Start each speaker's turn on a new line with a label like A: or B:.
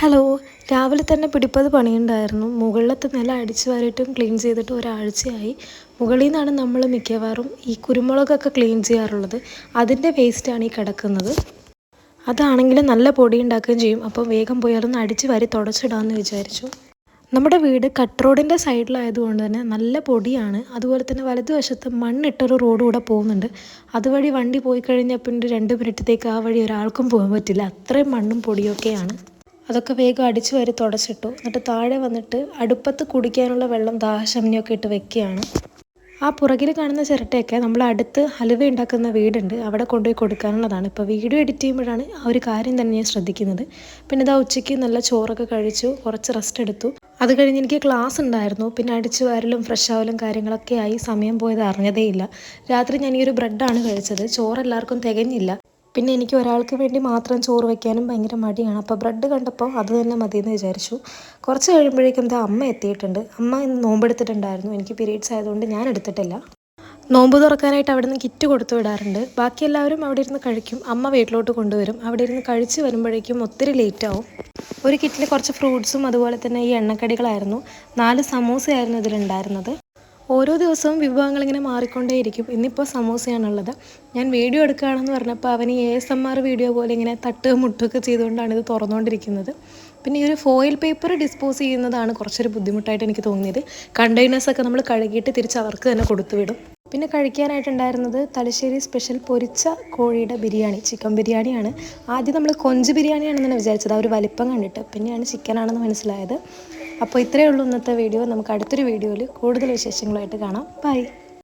A: Hello, രാവിലെ തന്നെ പിടിപ്പത് പണിയുണ്ടായിരുന്നു. മുകളിലത്തെ നില അടിച്ചു വാരിയിട്ടും ക്ലീൻ ചെയ്തിട്ട് ഒരാഴ്ചയായി. മുകളിൽ നിന്നാണ് നമ്മൾ മിക്കവാറും ഈ കുരുമുളകൊക്കെ ക്ലീൻ ചെയ്യാറുള്ളത്. അതിൻ്റെ വേസ്റ്റാണ് ഈ കിടക്കുന്നത്. അതാണെങ്കിൽ നല്ല പൊടി ഉണ്ടാക്കുകയും ചെയ്യും. അപ്പോൾ വേഗം പോയി അതൊന്ന് അടിച്ചു വാരി തുടച്ചിടാമെന്ന് വിചാരിച്ചു. നമ്മുടെ വീട് കട്ട് റോഡിൻ്റെ സൈഡിലായതുകൊണ്ട് തന്നെ നല്ല പൊടിയാണ്. അതുപോലെ തന്നെ വലതുവശത്ത് മണ്ണിട്ടൊരു റോഡ് കൂടെ പോകുന്നുണ്ട്. അതുവഴി വണ്ടി പോയി കഴിഞ്ഞാൽ പിന്നെ 2 മിനിറ്റത്തേക്ക് ആ വഴി ഒരാൾക്കും പോകാൻ പറ്റില്ല. അത്രയും മണ്ണും പൊടിയൊക്കെയാണ്. അതൊക്കെ വേഗം അടിച്ചു വാരി തുടച്ചിട്ടു. എന്നിട്ട് താഴെ വന്നിട്ട് അടുപ്പത്ത് കുടിക്കാനുള്ള വെള്ളം ദാഹശമനിയൊക്കെ ഇട്ട് വെക്കുകയാണ്. ആ പുറകിൽ കാണുന്ന ചിരട്ടയൊക്കെ നമ്മൾ അടുത്ത് ഹലുവ ഉണ്ടാക്കുന്ന വീടുണ്ട്, അവിടെ കൊണ്ടുപോയി കൊടുക്കാനുള്ളതാണ്. ഇപ്പോൾ വീഡിയോ എഡിറ്റ് ചെയ്യുമ്പോഴാണ് ആ ഒരു കാര്യം തന്നെ ഞാൻ ശ്രദ്ധിക്കുന്നത്. പിന്നെ ഇതാ ഉച്ചയ്ക്ക് നല്ല ചോറൊക്കെ കഴിച്ചു, കുറച്ച് റെസ്റ്റ് എടുത്തു. അത് കഴിഞ്ഞ് എനിക്ക് ക്ലാസ് ഉണ്ടായിരുന്നു. പിന്നെ അടിച്ചു വാരലും ഫ്രഷ് ആവലും കാര്യങ്ങളൊക്കെ ആയി സമയം പോയത് അറിഞ്ഞതേയില്ല. രാത്രി ഞാൻ ഈ ഒരു ബ്രെഡാണ് കഴിച്ചത്. ചോറ് എല്ലാവർക്കും തികഞ്ഞില്ല. പിന്നെ എനിക്ക് ഒരാൾക്ക് വേണ്ടി മാത്രം ചോറ് വയ്ക്കാനും ഭയങ്കര മടിയാണ്. അപ്പോൾ ബ്രെഡ് കണ്ടപ്പോൾ അത് തന്നെ മതിയെന്ന് വിചാരിച്ചു. കുറച്ച് കഴിയുമ്പോഴേക്കും എന്താ അമ്മ എത്തിയിട്ടുണ്ട്. അമ്മ ഇന്ന് നോമ്പെടുത്തിട്ടുണ്ടായിരുന്നു. എനിക്ക് പീരീഡ്സ് ആയതുകൊണ്ട് ഞാൻ എടുത്തിട്ടില്ല. നോമ്പ് തുറക്കാനായിട്ട് അവിടെ നിന്ന് കിറ്റ് കൊടുത്തു വിടാറുണ്ട്. ബാക്കി എല്ലാവരും അവിടെ ഇരുന്ന് കഴിക്കും. അമ്മ വീട്ടിലോട്ട് കൊണ്ടുവരും. അവിടെ ഇരുന്ന് കഴിച്ച് വരുമ്പോഴേക്കും ഒത്തിരി ലേറ്റാവും. ഒരു കിറ്റിൽ കുറച്ച് ഫ്രൂട്ട്സും അതുപോലെ തന്നെ ഈ എണ്ണക്കടികളായിരുന്നു. 4 സമൂസയായിരുന്നു ഇതിലുണ്ടായിരുന്നത്. ഓരോ ദിവസവും വിഭവങ്ങൾ ഇങ്ങനെ മാറിക്കൊണ്ടേയിരിക്കും. ഇന്നിപ്പോൾ സമൂസയാണുള്ളത്. ഞാൻ വീഡിയോ എടുക്കുകയാണെന്ന് പറഞ്ഞപ്പോൾ അവന് ASMR വീഡിയോ പോലെ ഇങ്ങനെ തട്ടുക മുട്ടുകയൊക്കെ ചെയ്തുകൊണ്ടാണ് ഇത് തുറന്നുകൊണ്ടിരിക്കുന്നത്. പിന്നെ ഈ ഒരു ഫോയിൽ പേപ്പർ ഡിസ്പോസ് ചെയ്യുന്നതാണ് കുറച്ചൊരു ബുദ്ധിമുട്ടായിട്ട് എനിക്ക് തോന്നിയത്. കണ്ടെയ്നേഴ്സൊക്കെ നമ്മൾ കഴുകിയിട്ട് തിരിച്ച് അവർക്ക് തന്നെ കൊടുത്തു വിടും. പിന്നെ കഴിക്കാനായിട്ടുണ്ടായിരുന്നത് തലശ്ശേരി സ്പെഷ്യൽ പൊരിച്ച കോഴിയുടെ ബിരിയാണി, ചിക്കൻ ബിരിയാണിയാണ്. ആദ്യം നമ്മൾ കൊഞ്ച് ബിരിയാണിയാണെന്നാണ് വിചാരിച്ചത്, ആ ഒരു വലിപ്പം കണ്ടിട്ട്. പിന്നെയാണ് ചിക്കനാണെന്ന് മനസ്സിലായത്. അപ്പോൾ ഇത്രയേ ഉള്ളൂ ഇന്നത്തെ വീഡിയോ. നമുക്ക് അടുത്തൊരു വീഡിയോയിൽ കൂടുതൽ വിശേഷങ്ങളായിട്ട് കാണാം. ബൈ.